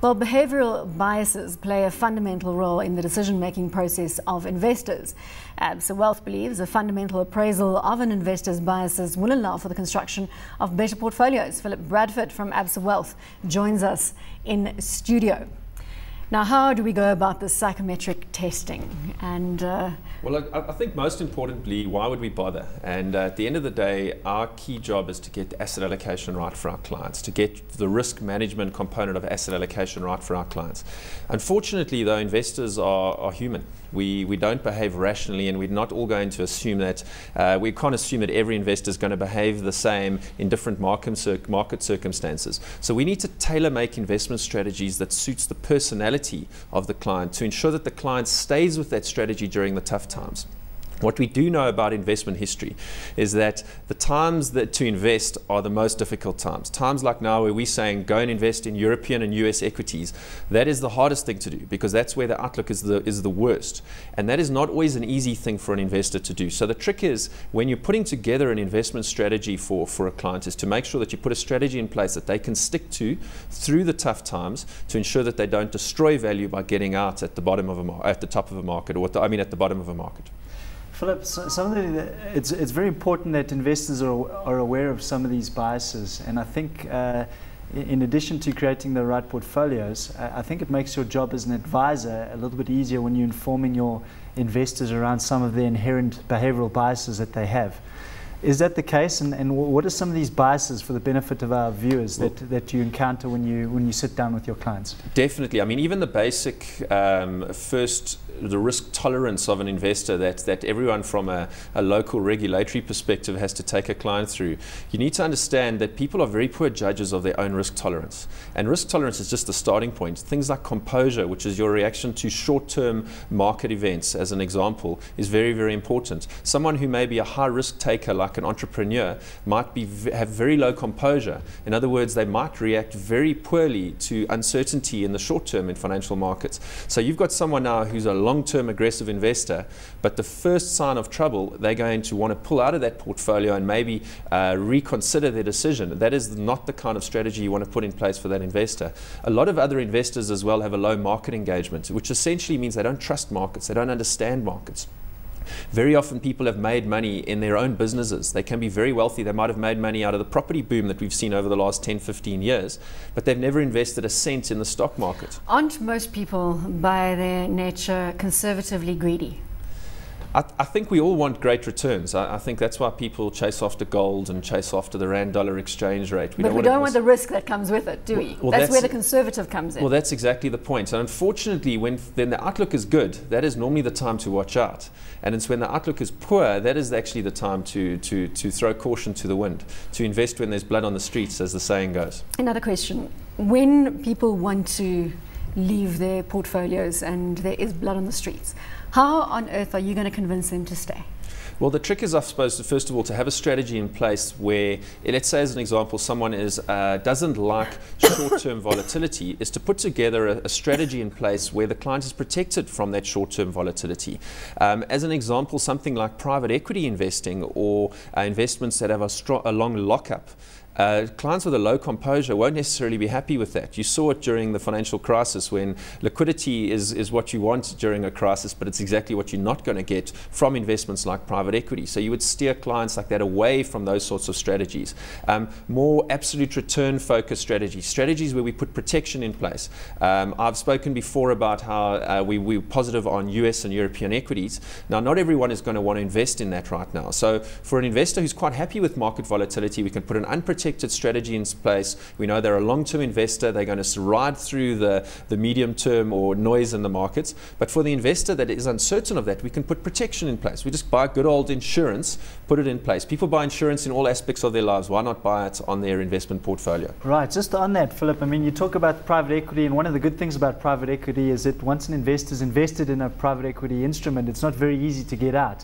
Well, behavioural biases play a fundamental role in the decision-making process of investors. Absa Wealth believes a fundamental appraisal of an investor's biases will allow for the construction of better portfolios. Philip Bradford from Absa Wealth joins us in studio. Now, how do we go about this psychometric testing? And well, I think most importantly, why would we bother? And at the end of the day, our key job is to get asset allocation right for our clients, to get the risk management component of asset allocation right for our clients. Unfortunately, though, investors are human. We don't behave rationally, and we're not all going to assume that, we can't assume that every investor is going to behave the same in different market circumstances. So we need to tailor-make investment strategies that suits the personality of the client to ensure that the client stays with that strategy during the tough times. What we do know about investment history is that the times that to invest are the most difficult times. Times like now where we're saying go and invest in European and US equities, that is the hardest thing to do because that's where the outlook is the worst. And that is not always an easy thing for an investor to do. So the trick is when you're putting together an investment strategy for a client is to make sure that you put a strategy in place that they can stick to through the tough times to ensure that they don't destroy value by getting out at the bottom of at the top of a market, or at the bottom of a market. Philip, it's very important that investors are aware of some of these biases, and I think in addition to creating the right portfolios, I think it makes your job as an advisor a little bit easier when you're informing your investors around some of the inherent behavioural biases that they have. Is that the case, and what are some of these biases for the benefit of our viewers that you encounter when you sit down with your clients? Definitely. I mean, even the basic the risk tolerance of an investor that everyone from a local regulatory perspective has to take a client through. You need to understand that people are very poor judges of their own risk tolerance. And risk tolerance is just the starting point. Things like composure, which is your reaction to short-term market events, as an example, is very, very important. Someone who may be a high risk taker, like an entrepreneur, might have very low composure. In other words, they might react very poorly to uncertainty in the short term in financial markets. So you've got someone now who's a long-term aggressive investor, but the first sign of trouble, they're going to want to pull out of that portfolio and maybe reconsider their decision. That is not the kind of strategy you want to put in place for that investor. A lot of other investors as well have a low market engagement, which essentially means they don't trust markets, they don't understand markets. Very often people have made money in their own businesses. They can be very wealthy. They might have made money out of the property boom that we've seen over the last 10, 15 years, but they've never invested a cent in the stock market. Aren't most people, by their nature, conservatively greedy? I think we all want great returns. I think that's why people chase after gold and chase after the rand-dollar exchange rate. But we don't want the risk that comes with it, do we? Well, that's where the conservative comes in. Well, that's exactly the point. And unfortunately, when the outlook is good, that is normally the time to watch out. And it's when the outlook is poor, that is actually the time to throw caution to the wind, to invest when there's blood on the streets, as the saying goes. Another question. When people want to leave their portfolios and there is blood on the streets, how on earth are you going to convince them to stay? Well, the trick is, I suppose, first of all, to have a strategy in place where, let's say as an example, someone doesn't like short-term volatility, is to put together a strategy in place where the client is protected from that short-term volatility. As an example, something like private equity investing or investments that have a long lockup. Clients with a low composure won't necessarily be happy with that. You saw it during the financial crisis when liquidity is what you want during a crisis, but it's exactly what you're not going to get from investments like private equity. So you would steer clients like that away from those sorts of strategies. More absolute return focused strategies where we put protection in place. I've spoken before about how we're positive on US and European equities. Now, not everyone is going to want to invest in that right now. So for an investor who's quite happy with market volatility, we can put an unprotected strategy in place. We know they're a long-term investor. They're going to ride through the medium-term or noise in the markets. But for the investor that is uncertain of that, we can put protection in place. We just buy good old insurance, put it in place. People buy insurance in all aspects of their lives. Why not buy it on their investment portfolio? Right. Just on that, Philip, I mean, you talk about private equity, and one of the good things about private equity is that once an investor's invested in a private equity instrument, it's not very easy to get out.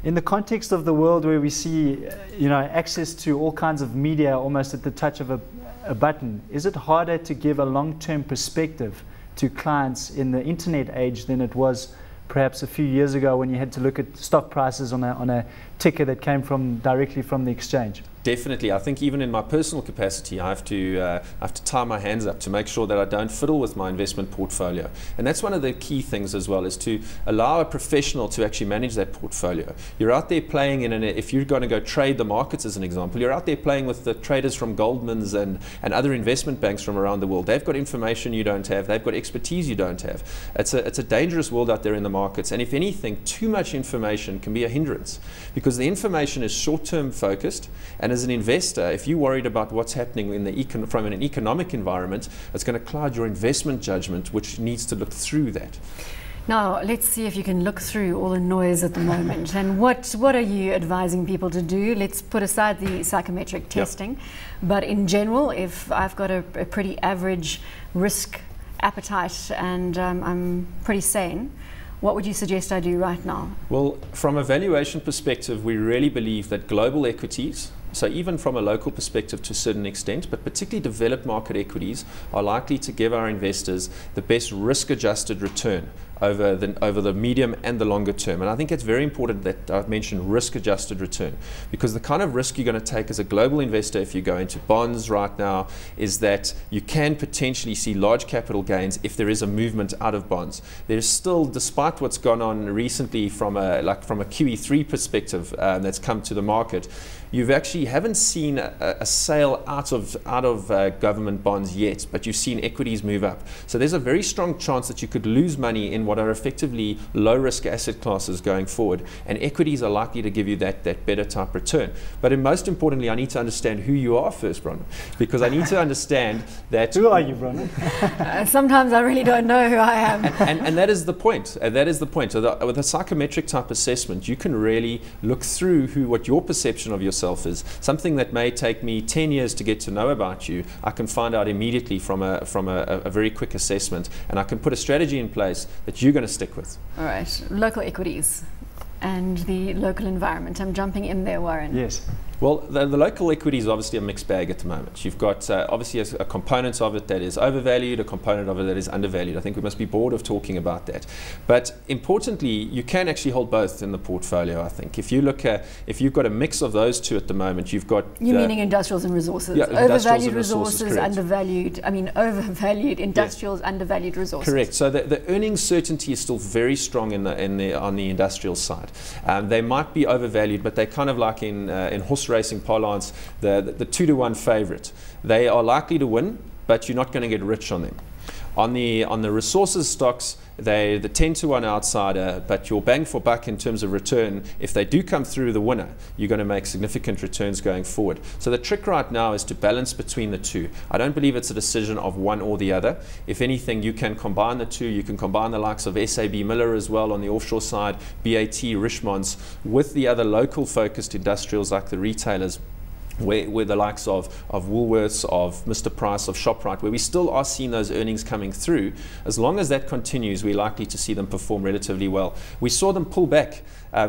In the context of the world where we see, access to all kinds of media almost at the touch of a button, is it harder to give a long-term perspective to clients in the internet age than it was perhaps a few years ago when you had to look at stock prices on a ticker that came directly from the exchange? Definitely. I think even in my personal capacity, I have to tie my hands up to make sure that I don't fiddle with my investment portfolio. And that's one of the key things as well, is to allow a professional to actually manage that portfolio. You're out there playing if you're going to go trade the markets as an example, you're out there playing with the traders from Goldman's and other investment banks from around the world. They've got information you don't have. They've got expertise you don't have. It's a dangerous world out there in the markets. And if anything, too much information can be a hindrance, because the information is short-term focused. And as an investor, if you're worried about what's happening from an economic environment, it's going to cloud your investment judgment, which needs to look through that. Now, let's see if you can look through all the noise at the moment. And what are you advising people to do? Let's put aside the psychometric testing. Yep. But in general, if I've got a pretty average risk appetite and I'm pretty sane, what would you suggest I do right now? Well, from a valuation perspective, we really believe that global equities, so even from a local perspective to a certain extent, but particularly developed market equities, are likely to give our investors the best risk-adjusted return over the medium and the longer term. And I think it's very important that I've mentioned risk-adjusted return, because the kind of risk you're going to take as a global investor if you go into bonds right now is that you can potentially see large capital gains if there is a movement out of bonds. There's still, despite what's gone on recently from a QE3 perspective that's come to the market, you actually haven't seen a sale out of government bonds yet, but you've seen equities move up. So there's a very strong chance that you could lose money in what are effectively low-risk asset classes going forward, and equities are likely to give you that better type return. But most importantly, I need to understand who you are first, Bronwyn, because I need to understand that... Who are you, Bronwyn? Sometimes I really don't know who I am. And that is the point. That is the point. So with a psychometric type assessment, you can really look through what your perception of yourself is. Something that may take me 10 years to get to know about you, I can find out immediately from a very quick assessment, and I can put a strategy in place that you're going to stick with. All right, local equities and the local environment. I'm jumping in there, Warren. Yes. Well, the local equity is obviously a mixed bag at the moment. You've got obviously a component of it that is overvalued, a component of it that is undervalued. I think we must be bored of talking about that. But importantly, you can actually hold both in the portfolio, I think. If you've got a mix of those two at the moment, you've got... You're meaning industrials and resources. Yeah, overvalued resources, undervalued, overvalued industrials, yeah. Undervalued resources. Correct. So the earnings certainty is still very strong on the industrial side. They might be overvalued, but they're kind of like in horse racing parlance, the 2-to-1 favorite. They are likely to win, but you're not going to get rich on them. On the resources stocks, they're the 10-to-1 outsider, but your bang for buck in terms of return, if they do come through the winner, you're going to make significant returns going forward. So the trick right now is to balance between the two. I don't believe it's a decision of one or the other. If anything, you can combine the two. You can combine the likes of SAB Miller as well on the offshore side, BAT, Richmonds, with the other local focused industrials like the retailers, where the likes of Woolworths, of Mr. Price, of ShopRite, where we still are seeing those earnings coming through. As long as that continues, we're likely to see them perform relatively well. We saw them pull back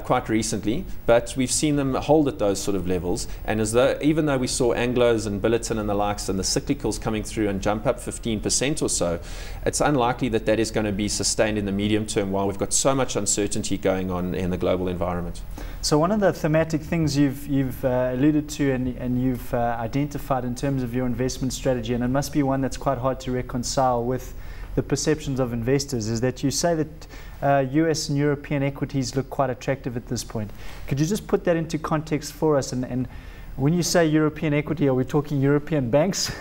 quite recently, but we've seen them hold at those sort of levels. And even though we saw Anglos and Billiton and the likes and the cyclicals coming through and jump up 15% or so, it's unlikely that that is going to be sustained in the medium term while we've got so much uncertainty going on in the global environment. So one of the thematic things you've alluded to and you've identified in terms of your investment strategy, and it must be one that's quite hard to reconcile with the perceptions of investors, is that you say that US and European equities look quite attractive at this point. Could you just put that into context for us? And when you say European equity, are we talking European banks?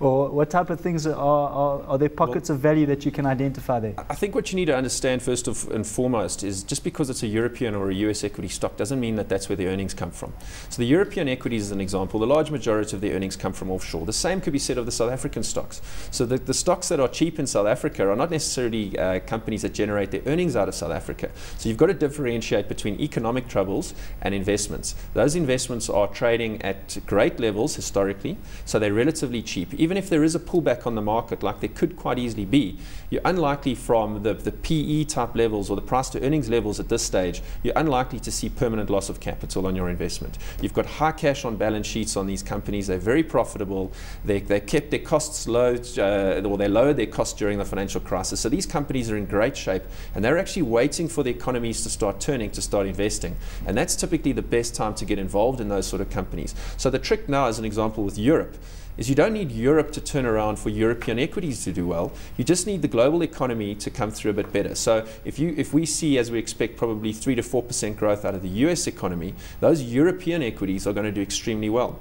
Or what type of things are there pockets of value that you can identify there? I think what you need to understand first and foremost is just because it's a European or a US equity stock doesn't mean that that's where the earnings come from. So the European equities, as an example, the large majority of the earnings come from offshore. The same could be said of the South African stocks. So the stocks that are cheap in South Africa are not necessarily companies that generate their earnings out of South Africa. So you've got to differentiate between economic troubles and investments. Those investments are trading at great levels historically, so they're relatively cheap. Even if there is a pullback on the market, like there could quite easily be, you're unlikely from the PE type levels or the price to earnings levels at this stage, you're unlikely to see permanent loss of capital on your investment. You've got high cash on balance sheets on these companies. They're very profitable. They kept their costs low, or they lowered their costs during the financial crisis. So these companies are in great shape, and they're actually waiting for the economies to start turning, to start investing. And that's typically the best time to get involved in those sort of companies. economies. So the trick now, as an example with Europe, is you don't need Europe to turn around for European equities to do well. You just need the global economy to come through a bit better. So if we see, as we expect, probably 3 to 4% growth out of the US economy, those European equities are going to do extremely well.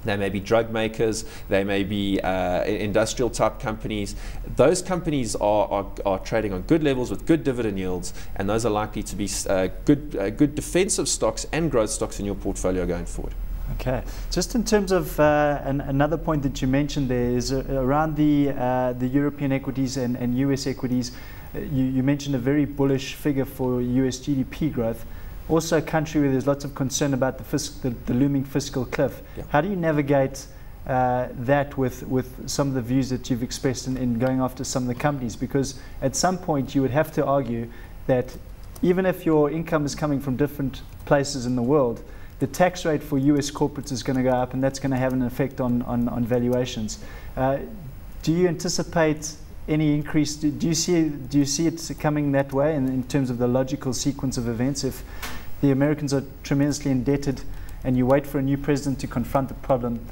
They may be drug makers, they may be industrial type companies. Those companies are trading on good levels with good dividend yields, and those are likely to be good defensive stocks and growth stocks in your portfolio going forward. Okay, just in terms of another point that you mentioned there is around the European equities and US equities. You mentioned a very bullish figure for US GDP growth. Also a country where there's lots of concern about the looming fiscal cliff. Yeah. How do you navigate that with some of the views that you've expressed in going after some of the companies? Because at some point you would have to argue that even if your income is coming from different places in the world, the tax rate for US corporates is going to go up, and that's going to have an effect on valuations. Do you anticipate any increase? Do you see it coming that way in terms of the logical sequence of events? If the Americans are tremendously indebted and you wait for a new president to confront the problem,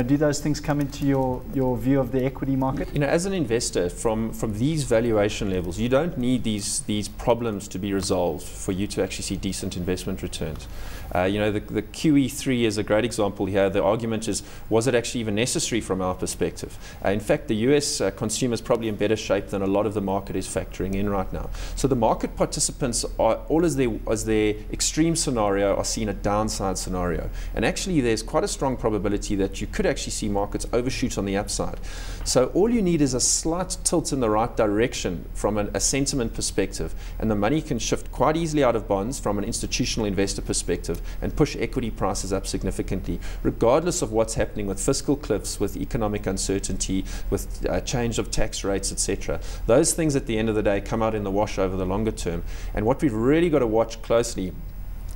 do those things come into your view of the equity market? As an investor, from these valuation levels, you don't need these problems to be resolved for you to actually see decent investment returns. The QE3 is a great example here. The argument is, was it actually even necessary from our perspective? In fact, the US consumer is probably in better shape than a lot of the market is factoring in right now. So the market participants are all as their extreme scenario are seeing a downside scenario. And actually there's quite a strong probability that you could actually see markets overshoot on the upside. So all you need is a slight tilt in the right direction from a sentiment perspective, and the money can shift quite easily out of bonds from an institutional investor perspective and push equity prices up significantly, regardless of what's happening with fiscal cliffs, with economic uncertainty, with change of tax rates, etc. Those things at the end of the day come out in the wash over the longer term. And what we've really got to watch closely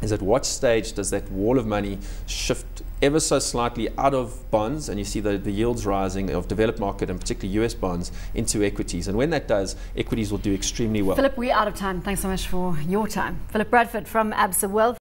is at what stage does that wall of money shift ever so slightly out of bonds, and you see the yields rising of developed market and particularly US bonds into equities. And when that does, equities will do extremely well. Philip, we're out of time. Thanks so much for your time. Philip Bradford from Absa Wealth.